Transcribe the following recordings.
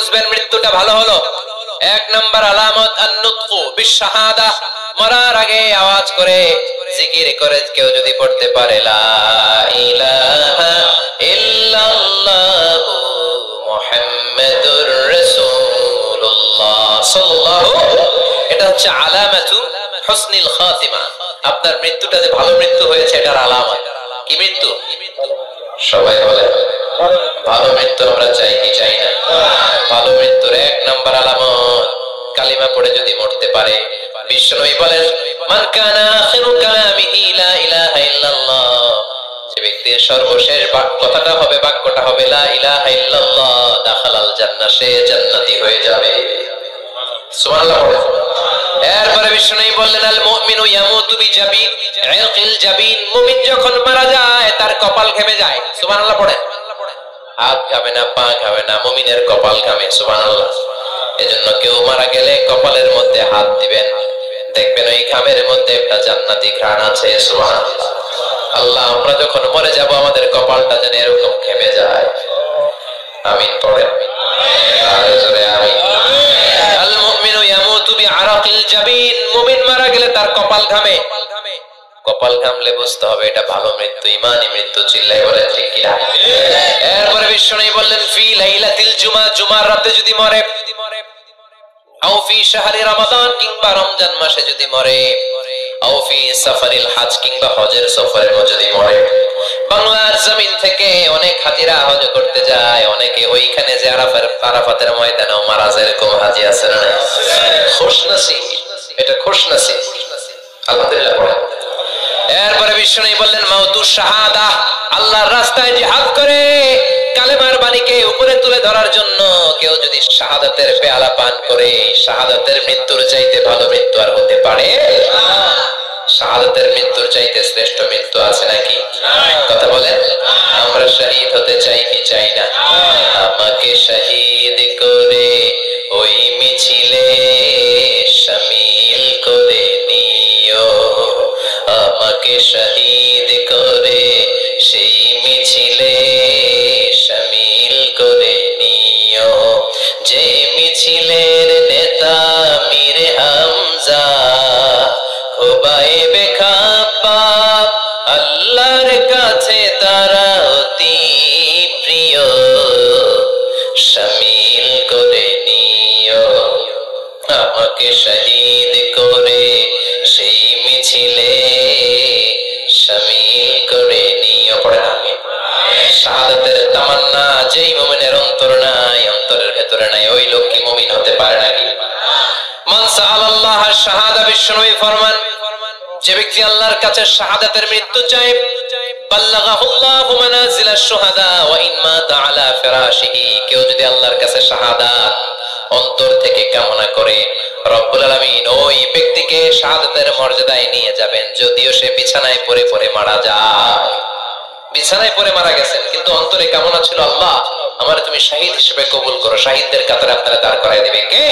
বুঝবেন মৃত্যুটা ভালো হলো? এক নাম্বার আলামত আন-নুতকু বিশ-শাহাদা, মরার আগে আওয়াজ করে জিকির করে কেউ যদি পড়তে পারে লা ইলাহা ইল্লাল্লাহু মুহাম্মাদুর রাসূলুল্লাহ সাল্লাল্লাহু, এটা হচ্ছে আলামাতু হুসনিল খাতিমা। আপনার মৃত্যুটা যে ভালো মৃত্যু হয়েছে এটার আলামত। কি মৃত্যু? সবাই বলে ভালো মৃত্যু আমরা চাই কি চাই না? ভালো মৃত্যুর এক নাম্বার আলামত কালিমা পড়ে যদি মরতে পারে। বিশ্বনবী বলেন মান কানা আখিরু কালামিহি লা ইলাহা ইল্লাল্লাহ, যে ব্যক্তির সর্বশেষ কথাটা হবে, বাক্যটা হবে লা ইলাহা ইল্লাল্লাহ, দাখালাল জান্নাহ, সে জান্নাতি হয়ে যাবে। সুবহানাল্লাহ। এরপরে বিশ্বনবী বললেন আল মুমিনু ইয়ামুতু বিজাবিন ইলকিল জাবিন, মুমিন যখন মারা যায় তার কপাল ঘেমে যায়। সুবহানাল্লাহ পড়েন। হাত ঘামে না, পা ঘামে না, মুমিনের কপাল ঘামে। সুবহানাল্লাহ। এজন্য কেউ মারা গেলে কপালের মধ্যে হাত দিবেন, দেখবেন ওই ঘামের মধ্যে একটা জান্নাতি ঘ্রাণ আছে। সুবহানাল্লাহ। আল্লাহ, আমরা যখন মরে যাব আমাদের কপালটা যেন এরকম ঘেমে যায়। আমিন পড়েন। আর জোরে আমিন। আল মুমিনু ইয়ামুতু বিআরাকিল জাবিন, মুমিন মারা গেলে তার কপাল ঘামে। কপাল ঘামলে বুঝতে হবে এটা ভালো মৃত্যু, ঈমানি মৃত্যু। চিল্লায় বলেন ঠিক কি না? এরপরে বিশ্বনবী বললেন ফি লাইলাতিল জুমা, জুমার রাতে যদি মরে, আও ফি শাহরি রমাদান, কিংবা রমজান মাসে যদি মরে, আও ফি সাফারিল হজ, কিংবা হজের সফরে যদি মরে। বাংলার জমিন থেকে অনেক হাজিরা হজ করতে যায়, অনেকে ওইখানে যে আরাফাতের ময়দানেও মারা যায়, এরকম হাজি আছে না? খুশনসিব, এটা খুশনসিব। আলহামদুলিল্লাহ। এরপরে বিশ্বনবী বললেন মাউতুশ শাহাদা, আল্লাহর রাস্তায় জিহাদ করে কালেমার বাণীকে উপরে তুলে ধরার জন্য কেউ যদি শাহাদাতের পেয়ালা পান করে, শাহাদাতের মৃত্যুর চাইতে ভালো মৃত্যু আর হতে পারে? শাহাদাতের মৃত্যুর চাইতে শ্রেষ্ঠ মৃত্যু আছে নাকি? কথা বলেন। আমরা শহীদ হতে চাই কি চাই না? আমাকে শহীদ করে ওই মিছিলে শামিল করে নিও, আমাকে শহীদ করে সেই মিছিলে শামিল করে নিও, যে মিছিলের নেতা মীর হামজা, খোবায়ে বেখাপ্পাব, আল্লাহর কাছে তারা অতি প্রিয়, শামিল করে নিও, আমাকে শহীদ করে সেই মিছিলে শামিল করে নিও। পড়ে আমি শাহাদাতের তামান্না যেই মুমিনের অন্তর নাই, অন্তরের ভেতরে নাই, ওই লোক কি মুমিন হতে পারে নাকি? মান সাআলাল্লাহ শাহাদা, বিশ্বনবী ফরমান যে ব্যক্তি আল্লাহর কাছে শাহাদাতের মৃত্যু চায়, বাল্লাগাহুল্লাহু মানাজিলাশ শুহাদা ওয়া ইন মাতা আলা ফিরাশিহি, কেউ যদি আল্লাহর কাছে শাহাদাত অন্তর থেকে কামনা করে, রব্বুল আলামিন ওই ব্যক্তিকে শাহাদাতের মর্যাদায় নিয়ে যাবেন, যদিও সে বিছানায় পড়ে পড়ে মারা যায়। বিছানায় পড়ে মারা গেছেন, কিন্তু অন্তরে কামনা ছিল আল্লাহ আমার তুমি শহীদ হিসেবে কবুল করো, শহীদদের কাতারে আপনারা দাঁড় করায় দিবে কে?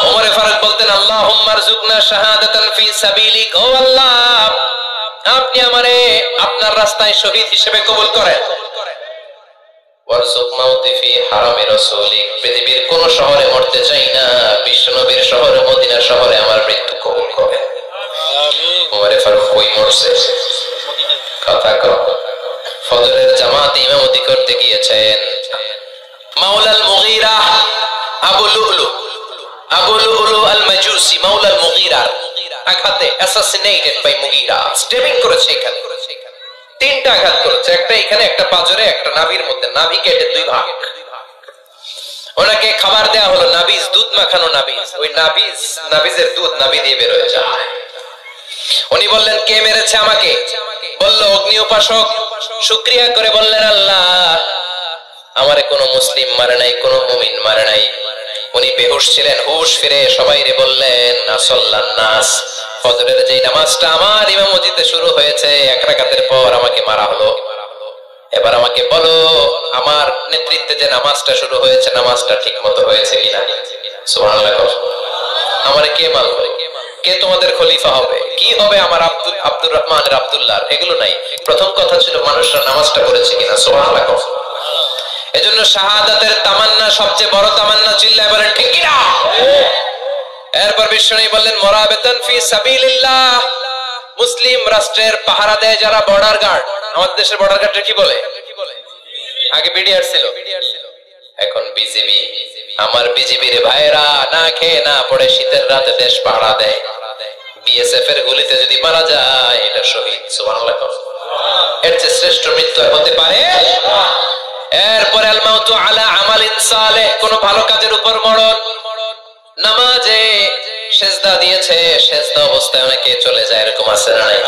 ওমরে ফারুক বলতেন আল্লাহুম্মা রযুকনা শাহাদাতান ফি সাবিলিক, ও আল্লাহ আপনি আমারে আপনার রাস্তায় শহীদ হিসেবে কবুল করেন। ওয়ারযুক মাউতি ফি হারামি রাসূলিক, পৃথিবীর কোন শহরে মরতে চাই না, বিশ্বনবীর শহরে মদিনা শহরে আমার মৃত্যু কবুল করেন। আমিন। ওমরে ফারুক কই মরছে? কথা কও। ফজরের জামাতে ইমামতি করতে গিয়েছেন মাওলাল মুগীরা আবু লুলু আল মাজুসি, মাওলাল মুগীরা আঘাতে অ্যাসাসিনেটেড বাই মুগীরা, স্টেপিং করেছে এখানে, তিনটা আঘাত করেছে, একটা এখানে, একটা পাজরে, একটা নাভির মধ্যে, নাভি কেটে দুই ভাগ। ওনাকে খাবার দেয়া হলো নাবিজ, দুধ মাখানো নাবিজ, ওই নাবিজের দুধ নাভি দিয়ে বের হয়ে যায়। উনি বললেন কে মেরেছে আমাকে? বলল অগ্নি উপাসক। শুকরিয়া করে বললেন আল্লাহ আমারে কোনো মুসলিম মারে নাই, কোনো মুমিন মারে নাই। উনি বেহুশ ছিলেন, হুশ ফিরে সবাইরে বললেন আসল্লান নাস, ফজরের যেই নামাজটা আমার ইমামতিতে শুরু হয়েছে, এক রাকাতের পর আমাকে মারা হলো, এবার আমাকে বলো আমার নেতৃত্বে যে নামাজটা শুরু হয়েছে নামাজটা ঠিক মতো হয়েছে কিনা। সুবহানাল্লাহ। আমারে কে মারবে? কে তোমাদের খলিফা হবে? কি হবে আমার আব্দুর রহমানের আব্দুল্লাহ? এগুলো নাই, প্রথম কথা ছিল মানুষরা নামাজটা পড়েছে কিনা। সুবহানাল্লাহ। এজন্য শাহাদাতের তামান্না সবচেয়ে বড় তামান্না, চিল্লায় বলেন ঠিক কি না? এরপর বিশ্বনবী বললেন মুরাবাতান ফি সাবিলিল্লাহ, মুসলিম রাষ্ট্রের পাহারা দেয় যারা বর্ডার গার্ড। আমাদের দেশের বর্ডার গার্ডরা কি বলে? আগে বিডিআর ছিল, এখন বিজিবি। আমার বিজিবির ভাইরা না খেয়ে না পড়ে শীতের রাতে দেশ পাহারা দেয়। বিএসএফ এর গুলিতে যদি মারা যায় এটা শহীদ। সুবহানাল্লাহ। এর চেয়ে শ্রেষ্ঠ মৃত্যু হতে পারে? এরপর আল মাউতু আলা আমালিন সালেহ, কোন ভালো কাজের উপর মরণ। নামাজে সেজদা দিয়েছে, সেজদা অবস্থায় অনেকে চলে যায়, এরকম আছে না নাই?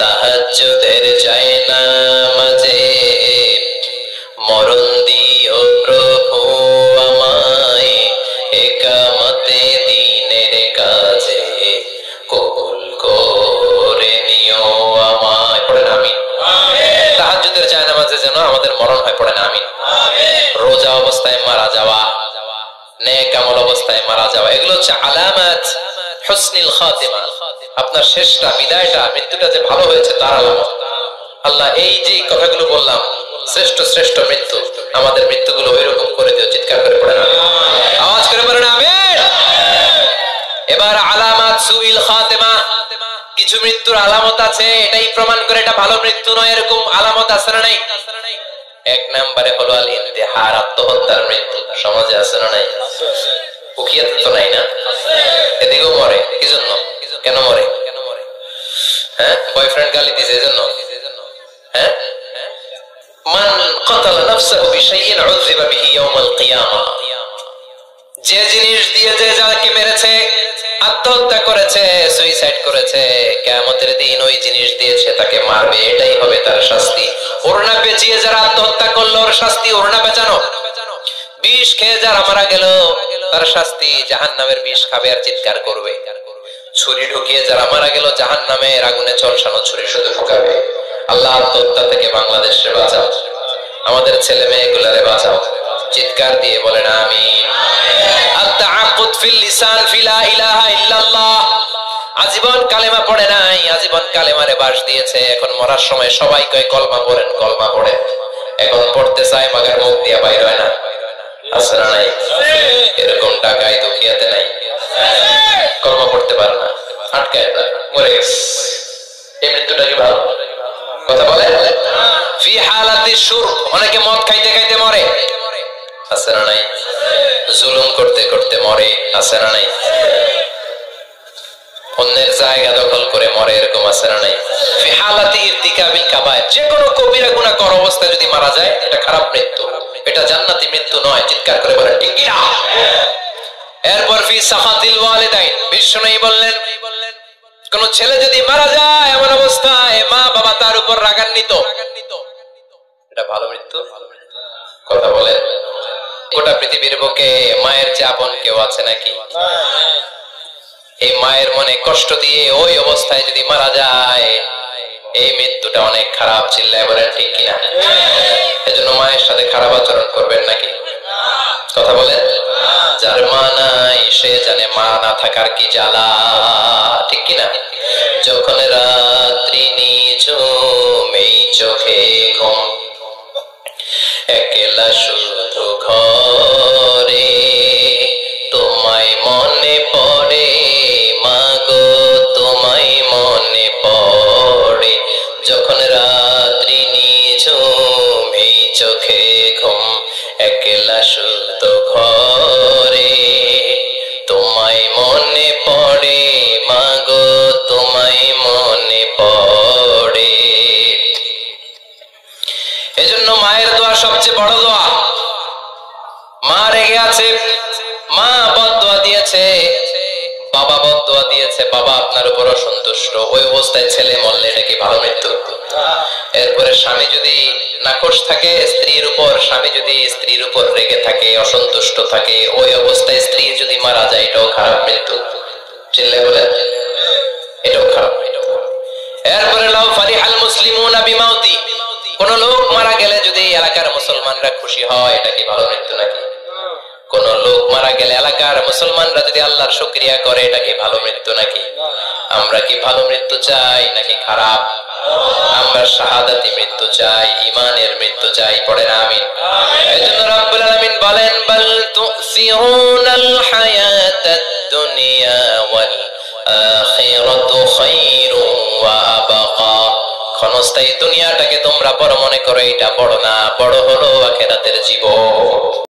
তাহাজ্জুদের যায় নামাজে মরণ দিও প্রভু আমায়, একামতে দিনের কাজে কবুল করে নিও আমায়। পড়েন আমিন। তাহাজ্জুদের যায় নামাজে যেন আমাদের মরণ হয়, পড়েন আমিন। রোজা অবস্থায় মারা যাওয়া, নেক আমল অবস্থায় মারা যাওয়া, এগুলো হচ্ছে আলামাত হুসনিল খাতিমা। আপনার শেষটা, বিদায়টা, মৃত্যুটা যে ভালো হয়েছে তার আলামত। আল্লাহ এই যে কথাগুলো বললাম, শ্রেষ্ঠ শ্রেষ্ঠ মৃত্যু, আমাদের মৃত্যুগুলো এরকম করে দিও। চিৎকার করে পড়েন আমিন, আওয়াজ করে পড়েন আমিন। এবার আলামাত সুইল খাতিমা, কিছু মৃত্যুর আলামত আছে, এটাই প্রমাণ করে এটা ভালো মৃত্যু নয়, এরকম আলামত আছে না নাই? এক নম্বরে হলো আল ইন্তিহার, আত্মহত্যার মৃত্যু। সমাজে আছে না নাই? উখিয়াতে তো নাই না? এদিকেও মরে, কি জন্য? কেন মরে? হ্যাঁ, বয়ফ্রেন্ড গালি দিয়েছে এজন্য? হ্যাঁ, মান ক্বাতালা নাফসাহু বিশাইইন উযিবা বিহি ইয়াওমাল কিয়ামা, যে জিনিস দিয়ে যে যাকে মেরেছে, আত্মহত্যা করেছে, সুইসাইড করেছে, কিয়ামতের দিন ওই জিনিস দিয়েছে তাকে মারবে, এটাই হবে তার শাস্তি। ওড়না পেঁচিয়ে যারা আত্মহত্যা করলো ওর শাস্তি ওড়না পেঁচানো। বিষ খেয়ে যারা মারা গেল তার শাস্তি জাহান্নামের বিষ খাবে আর চিৎকার করবে। ছুরি ঢুকিয়ে যারা মারা গেল জাহান্নামের আগুনে ঝলসানো ছুরি শুধু ঢুকাবে। আল্লাহ আত্মহত্যা থেকে বাংলাদেশে বাঁচাও, আমাদের ছেলে মেয়েগুলারে বাঁচাও। চিৎকার দিয়ে বলেন আমিন। আত-তাআক্কুদ ফিল লিসান ফি লা ইলাহা ইল্লাল্লাহ, আজীবন কালেমা পড়ে নাই, আজীবন কালেমারে বাস দিয়েছে, এখন মরার সময় সবাই কয় কলমা পড়েন, কলমা পড়ে, এখন পড়তে চায় মাগার মুখ দিয়া বাইর হয় না। আছে না নাই? এরকম টাকায় দুখিয়াতে নাই, কলমা পড়তে পারে না, আটকায় যায়, মরে গেছে। এই মৃত্যুটা কি ভালো কথা বলে? ফি হালাতি শুরব, অনেকে মদ খাইতে খাইতে মরে, আছে না নাই? জুলুম করতে করতে মরে, আছে না নাই? অন্যের জায়গা দখল করে মরে, এরকম আছে না নাই? ফি হালাতি ইরতিকাবিল কাবায়ের, যে কোনো কবিরা গুনাহ করা অবস্থায় যদি মারা যায় এটা খারাপ মৃত্যু, এটা জান্নাতি মৃত্যু নয়। চিৎকার করে বলেন ঠিক কি না? এরপর ফি সাখাতিল ওয়ালিদাইন, বিশ্বনবী বললেন কোন ছেলে যদি মারা যায় এমন অবস্থায় মা বাবা তার উপর রাগান্বিত, এটা ভালো মৃত্যু? কথা বলেন। গোটা পৃথিবীর বুকে মায়ের চেয়ে আপন কেউ আছে নাকি? এই মায়ের মনে কষ্ট দিয়ে ওই অবস্থায় যদি মারা যায় এই মৃত্যুটা অনেক খারাপ। চিল্লায় বলেন ঠিক কিনা? এজন্য মায়ের সাথে খারাপ আচরণ করবেন নাকি? কথা বলেন। যার মা নাই সে জানে মা না থাকার কি জ্বালা, ঠিক কিনা? যখন রাত্রি নিঝুম এই চোখে ঘুম, একলা শুধু ঘরে তোমায় মনে পড়ে মাগো, তোমায় মনে পড়ে। যখন রাত্রি নিঝুম এই চোখে ঘুম, একলা শুধু ঘরে তোমায় মনে পড়ে মাগো, তোমায় মনে পড়ে। এজন্য মায়ের দোয়া সবচেয়ে বড় দোয়া। মা রেগে আছে, মা বদদোয়া দিয়েছে, বাবা বদদোয়া দিয়েছে, বাবা আপনার উপর অসন্তুষ্ট, ওই অবস্থায় ছেলে মরলে এটা কি ভালো মৃত্যু? এরপরে স্বামী যদি নাখোশ থাকে স্ত্রীর উপর, স্বামী যদি স্ত্রীর উপর রেগে থাকে, অসন্তুষ্ট থাকে, ওই অবস্থায় স্ত্রী যদি মারা যায় এটাও খারাপ মৃত্যু। চিল্লায় বলে এটাও খারাপ। এরপরে লাউ ফারিহাল মুসলিমুনা বিমাউতি, কোন লোক মারা গেলে যদি এলাকার মুসলমানরা খুশি হয় এটা কি ভালো মৃত্যু নাকি? কোন লোক মারা গেলে এলাকার মুসলমানরা যদি আল্লাহর শুকরিয়া করে এটা কি ভালো মৃত্যু নাকি? আমরা কি ভালো মৃত্যু চাই নাকি খারাপ? আমরা শাহাদাতি মৃত্যু চাই, ঈমানের মৃত্যু চাই, পড়েন আমিন। এজন্য তুসিরুনাল হায়াতাদ দুনিয়া ওয়াল আখিরাতু খায়রুন ওয়া আবকা। ক্ষণস্থায়ী দুনিয়াটাকে তোমরা বড় মনে করো, এটা বড় না, বড় হলো আখিরাতের জীবন।